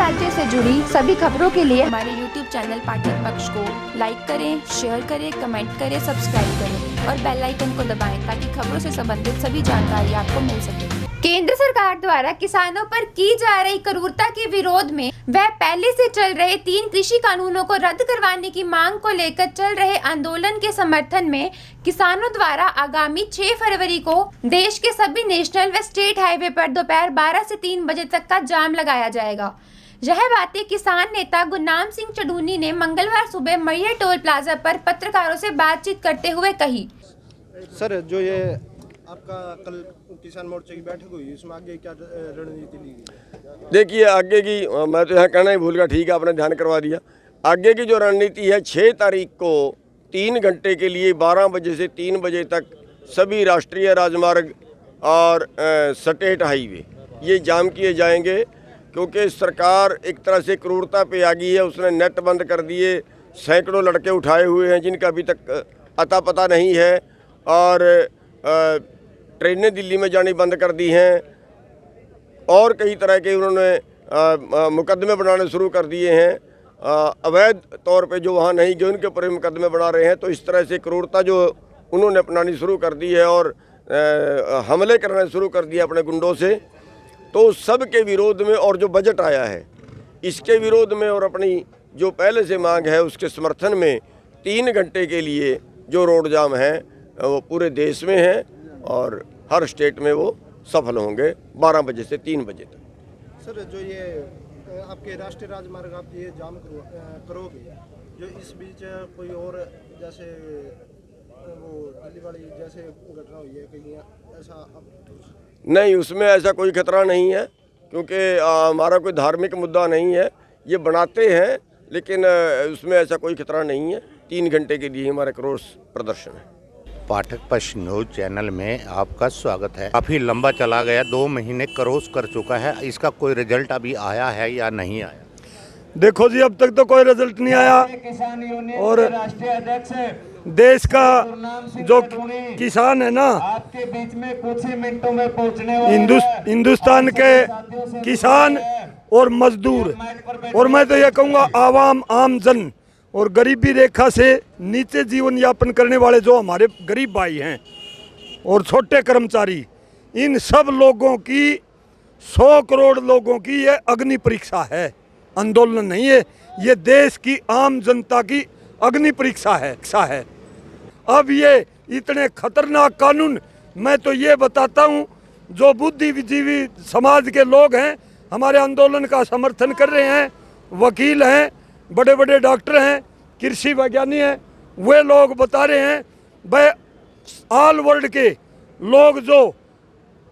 राज्य से जुड़ी सभी खबरों के लिए हमारे YouTube चैनल पाठक पक्ष को लाइक करें, शेयर करें, कमेंट करें, सब्सक्राइब करें और बेल आइकन को दबाएं ताकि खबरों से संबंधित सभी जानकारी आपको मिल सके। केंद्र सरकार द्वारा किसानों पर की जा रही क्रूरता के विरोध में वह पहले से चल रहे 3 कृषि कानूनों को रद्द करवाने की मांग को लेकर चल रहे आंदोलन के समर्थन में किसानों द्वारा आगामी 6 फरवरी को देश के सभी नेशनल व स्टेट हाईवे पर दोपहर 12 से 3 बजे तक का जाम लगाया जाएगा। यह बातें किसान नेता गुरनाम सिंह चडूनी ने मंगलवार सुबह मैया टोल प्लाजा पर पत्रकारों से बातचीत करते हुए कही। सर, जो ये आपका कल किसान मोर्चे की बैठक हुई, इसमें आगे क्या रणनीति ली गई? देखिए, आगे की मैं तो यहाँ कहना ही भूल गया, ठीक है आपने ध्यान करवा दिया। आगे की जो रणनीति है 6 तारीख को 3 घंटे के लिए 12 बजे से 3 बजे तक सभी राष्ट्रीय राजमार्ग और स्टेट हाईवे ये जाम किए जाएंगे, क्योंकि सरकार एक तरह से क्रूरता पे आ गई है। उसने नेट बंद कर दिए, सैकड़ों लड़के उठाए हुए हैं जिनका अभी तक अता पता नहीं है, और ट्रेनें दिल्ली में जानी बंद कर दी हैं, और कई तरह के उन्होंने मुकदमे बनाने शुरू कर दिए हैं। अवैध तौर पे जो वहाँ नहीं गए उनके ऊपर मुकदमे बना रहे हैं। तो इस तरह से क्रूरता जो उन्होंने अपनानी शुरू कर दी है और हमले करना शुरू कर दिया अपने गुंडों से, तो सब के विरोध में और जो बजट आया है इसके विरोध में और अपनी जो पहले से मांग है उसके समर्थन में 3 घंटे के लिए जो रोड जाम है वो पूरे देश में है और हर स्टेट में वो सफल होंगे 12 बजे से 3 बजे तक। सर, जो ये आपके राष्ट्रीय राजमार्ग आप ये जाम करोगे, जो इस बीच कोई और जैसे वो दिल्ली वाली जैसे घटना हुई है कहीं ऐसा? नहीं, उसमें ऐसा कोई खतरा नहीं है, क्योंकि हमारा कोई धार्मिक मुद्दा नहीं है। ये बनाते हैं लेकिन उसमें ऐसा कोई खतरा नहीं है। 3 घंटे के लिए हमारा क्रोश प्रदर्शन है। पाठक पक्ष न्यूज चैनल में आपका स्वागत है। काफ़ी लंबा चला गया, 2 महीने क्रॉस कर चुका है। इसका कोई रिजल्ट अभी आया है या नहीं आया? देखो जी, अब तक तो कोई रिजल्ट नहीं आया, और देश का जो किसान है ना, आपके बीच में कुछ ही मिनटों में पहुंचने वाले हिंदुस्तान के किसान और मजदूर, और मैं तो ये कहूँगा आवाम, आम जन और गरीबी रेखा से नीचे जीवन यापन करने वाले जो हमारे गरीब भाई हैं और छोटे कर्मचारी, इन सब लोगों की 100 करोड़ लोगों की ये अग्नि परीक्षा है। आंदोलन नहीं है, ये देश की आम जनता की अग्नि परीक्षा है। अब ये इतने खतरनाक कानून, मैं तो ये बताता हूँ, जो बुद्धिजीवी समाज के लोग हैं हमारे आंदोलन का समर्थन कर रहे हैं, वकील हैं, बड़े बड़े डॉक्टर हैं, कृषि वैज्ञानिक हैं, वे लोग बता रहे हैं भाई ऑल वर्ल्ड के लोग जो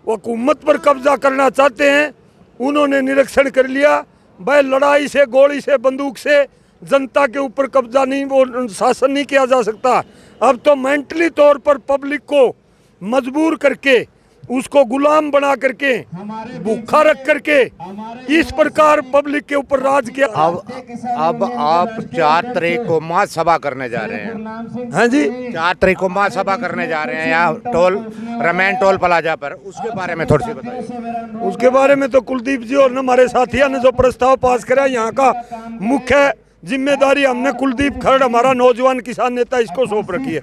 हुकूमत पर कब्जा करना चाहते हैं उन्होंने निरीक्षण कर लिया भाई, लड़ाई से, गोली से, बंदूक से जनता के ऊपर कब्जा नहीं, वो शासन नहीं किया जा सकता। अब तो मेंटली तौर पर पब्लिक को मजबूर करके, उसको गुलाम बना करके, भूखा रख करके इस प्रकार पब्लिक के ऊपर राज किया। अब आप 4 तारीख को महासभा करने जा रहे हैं? हाँ जी, 4 तारीख को महासभा करने जा रहे हैं यहाँ रमैन टोल प्लाजा पर, उसके बारे में थोड़ी सी बताइए। उसके बारे में तो कुलदीप जी और हमारे साथियों ने जो प्रस्ताव पास करा, यहाँ का मुख्य जिम्मेदारी हमने कुलदीप खरड़, हमारा नौजवान किसान नेता, इसको सौंप रखी है।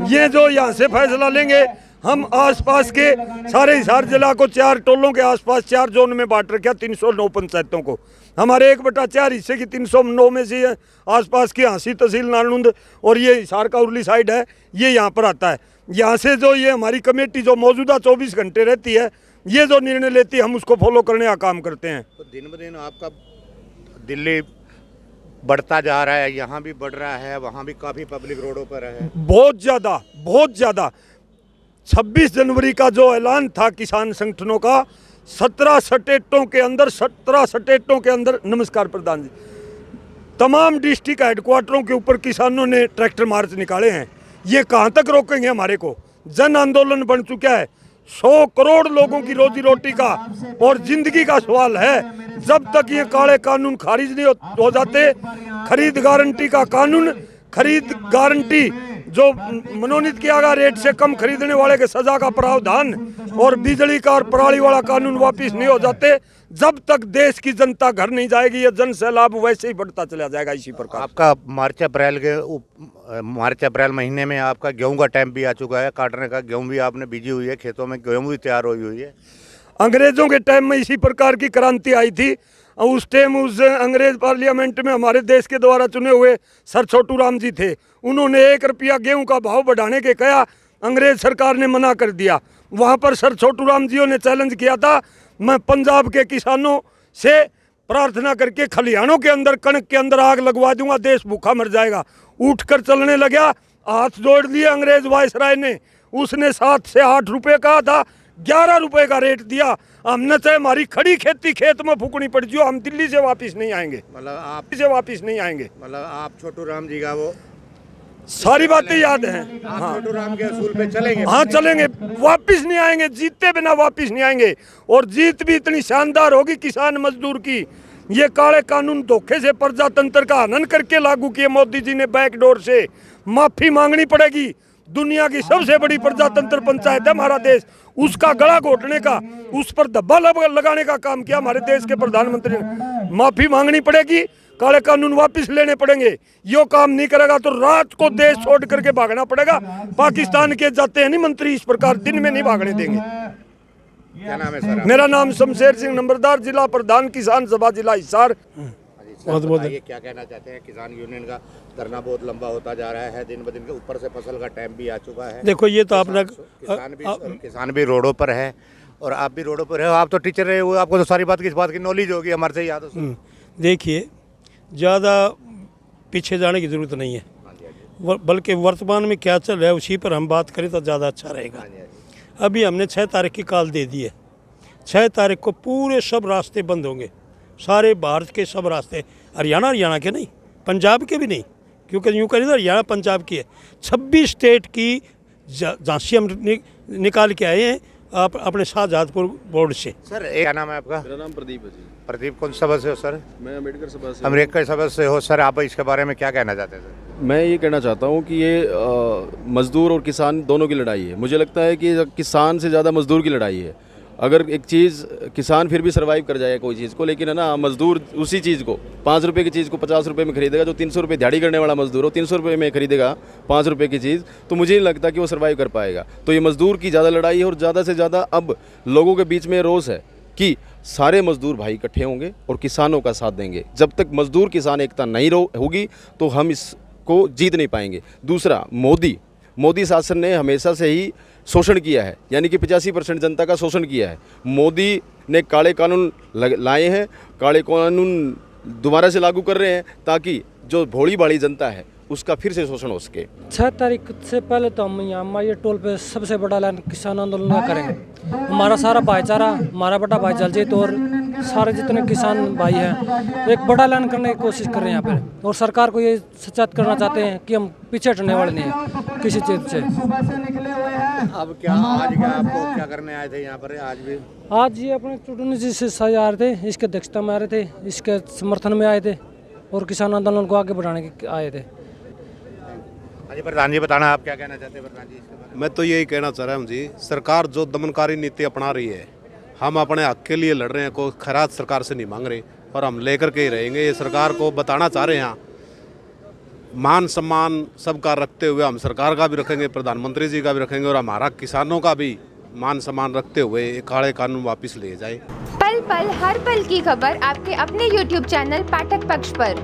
ये जो यहाँ से फैसला लेंगे, हम आसपास के सारे हिसार जिला को 4 टोलों के आसपास 4 जोन में बांट रखा, 309 पंचायतों को। हमारे 1/4 हिस्से की 309 में से आसपास की हांसी तहसील नालुंद और ये हिसार का उर्ली साइड है, ये यहाँ पर आता है। यहाँ से जो ये हमारी कमेटी जो मौजूदा 24 घंटे रहती है, ये जो निर्णय लेती है हम उसको फॉलो करने का काम करते हैं। तो दिन ब दिन आपका दिल्ली बढ़ता जा रहा है, यहाँ भी बढ़ रहा है, वहाँ भी काफ़ी पब्लिक रोडों पर है। बहुत ज़्यादा 26 जनवरी का जो ऐलान था किसान संगठनों का, 17 स्टेटों के अंदर नमस्कार प्रधान जी, तमाम डिस्ट्रिक्ट हेडक्वार्टरों के ऊपर किसानों ने ट्रैक्टर मार्च निकाले हैं। ये कहाँ तक रोकेंगे हमारे को? जन आंदोलन बन चुका है। 100 करोड़ लोगों की रोजी रोटी का और जिंदगी का सवाल है। जब तक ये काले कानून खारिज नहीं हो जाते, खरीद गारंटी का कानून, खरीद गारंटी जो मनोनीत किया गया रेट से कम खरीदने वाले के सजा का प्रावधान और बिजली का और पराली वाला कानून वापिस नहीं हो जाते जब तक देश की जनता घर नहीं जाएगी, ये जन सैलाब वैसे ही बढ़ता चला जाएगा इसी प्रकार। आपका मार्च अप्रैल महीने में आपका गेहूं का टाइम भी आ चुका है, काटने का गेहूं भी आपने बीजी हुई है, खेतों में गेहूं भी तैयार हुई है। अंग्रेजों के टाइम में इसी प्रकार की क्रांति आई थी। उस टाइम उस अंग्रेज पार्लियामेंट में हमारे देश के द्वारा चुने हुए सर छोटू राम जी थे। उन्होंने 1 रुपया गेहूं का भाव बढ़ाने के कहा, अंग्रेज सरकार ने मना कर दिया। वहाँ पर सर छोटू राम जी ने चैलेंज किया था, मैं पंजाब के किसानों से प्रार्थना करके खलिहानों के अंदर कणक के अंदर आग लगवा दूंगा, देश भूखा मर जाएगा। उठकर चलने लगा, हाथ जोड़ लिए अंग्रेज वायसराय ने। उसने 7 से 8 रुपये कहा था, 11 रुपये का रेट दिया। हमने चाहे हमारी खड़ी खेती खेत में फूकनी पड़ जो, हम दिल्ली से वापस नहीं आएंगे, मतलब आप छोटू राम जी का वो सारी बातें याद हैं। हाँ, छोटू राम के असूल पे चलेंगे। हाँ चलेंगे, वापिस नहीं आएंगे, जीते बिना वापिस नहीं आएंगे। और जीत भी इतनी शानदार होगी किसान मजदूर की। ये काले कानून धोखे से प्रजातंत्र का हनन करके लागू किए मोदी जी ने बैकडोर से, माफी मांगनी पड़ेगी। दुनिया की सबसे बड़ी प्रजातंत्र पंचायत है हमारा देश, उसका गला घोटने का, उस पर धब्बा लगाने का काम किया हमारे देश के प्रधानमंत्री ने। माफी मांगनी पड़ेगी, काले कानून वापस लेने पड़ेंगे। यो काम नहीं करेगा तो रात को देश छोड़ करके भागना पड़ेगा। पाकिस्तान के जाते हैं नहीं मंत्री, इस प्रकार दिन में नहीं भागने देंगे। क्या नाम है सर? मेरा नाम शमशेर सिंह नंबरदार, जिला प्रधान किसान सभा जिला हिसार। बताइए क्या कहना चाहते हैं? किसान यूनियन का धरना बहुत लंबा होता जा रहा है, दिन ब दिन के ऊपर से फसल का टाइम भी आ चुका है। देखो ये तो अपना किसान भी रोडों पर है और आप भी रोडों पर है। आप तो टीचर रहे हो, आपको तो सारी बात किस बात की नॉलेज होगी, हमारे से याद हो। देखिए ज़्यादा पीछे जाने की ज़रूरत नहीं है, बल्कि वर्तमान में क्या चल रहा है उसी पर हम बात करें तो ज़्यादा अच्छा रहेगा। अभी हमने 6 तारीख की कॉल दे दी है। 6 तारीख को पूरे सब रास्ते बंद होंगे, सारे भारत के सब रास्ते, हरियाणा के नहीं, पंजाब के भी नहीं, क्योंकि यूँ करें तो हरियाणा पंजाब की है। 26 स्टेट की झांसी हम निकाल के आए हैं आप अपने शाहजहांपुर बोर्ड से। सर क्या नाम है आपका? मेरा नाम प्रदीप है जी। प्रदीप कौन सभा से हो सर? मैं अम्बेडकर सभा से। अम्बेडकर सभा से हो सर, आप इसके बारे में क्या कहना चाहते हैं सर? मैं ये कहना चाहता हूँ कि ये मज़दूर और किसान दोनों की लड़ाई है। मुझे लगता है कि किसान से ज़्यादा मज़दूर की लड़ाई है। अगर एक चीज़ किसान फिर भी सर्वाइव कर जाए कोई चीज़ को, लेकिन है ना मज़दूर उसी चीज़ को 5 रुपये की चीज़ को 50 रुपये में खरीदेगा। जो 300 रुपये दिहाड़ी करने वाला मज़दूर हो 300 रुपये में खरीदेगा 5 रुपये की चीज़, तो मुझे नहीं लगता कि वो सर्वाइव कर पाएगा। तो ये मज़दूर की ज़्यादा लड़ाई है और ज़्यादा से ज़्यादा अब लोगों के बीच में रोष है कि सारे मज़दूर भाई इकट्ठे होंगे और किसानों का साथ देंगे। जब तक मज़दूर किसान एकता नहीं होगी तो हम इसको जीत नहीं पाएंगे। दूसरा, मोदी शासन ने हमेशा से ही शोषण किया है, यानी कि 85% जनता का शोषण किया है। मोदी ने काले कानून लाए हैं, काले कानून दोबारा से लागू कर रहे हैं ताकि जो भोली भाली जनता है उसका फिर से शोषण हो सके। 6 तारीख से पहले तो हम यहाँ हमारे टोल पे सबसे बड़ा ऐलान किसान आंदोलन करेंगे। हमारा सारा भाईचारा, हमारा बड़ा भाई जलजीत और सारे जितने किसान भाई हैं एक बड़ा ऐलान करने की कोशिश कर रहे हैं यहाँ पे, और सरकार को ये सचेत करना चाहते हैं कि हम पीछे हटने वाले नहीं हैं किसी चीज़ से। अब क्या आज क्या आपको क्या करने आए थे यहाँ पर? आज ये अपने चुटनी जी से साझा आ रहे थे, इसके अध्यक्षता में आ रहे थे, इसके समर्थन में आए थे और किसान आंदोलन को आगे बढ़ाने के आए थे। प्रधान जी बताना, आप क्या कहना चाहते हैं प्रधान जी इसके बारे में? मैं तो यही कहना चाह रहा हूँ जी, सरकार जो दमनकारी नीति अपना रही है, हम अपने हक के लिए लड़ रहे हैं, कोई खैरात सरकार से नहीं मांग रहे और हम लेकर के ही रहेंगे। ये सरकार को बताना चाह रहे हैं, मान सम्मान सबका रखते हुए हम सरकार का भी रखेंगे, प्रधानमंत्री जी का भी रखेंगे और हमारा किसानों का भी मान सम्मान रखते हुए काले कानून वापस ले जाए। पल पल हर पल की खबर आपके अपने YouTube चैनल पाठक पक्ष पर।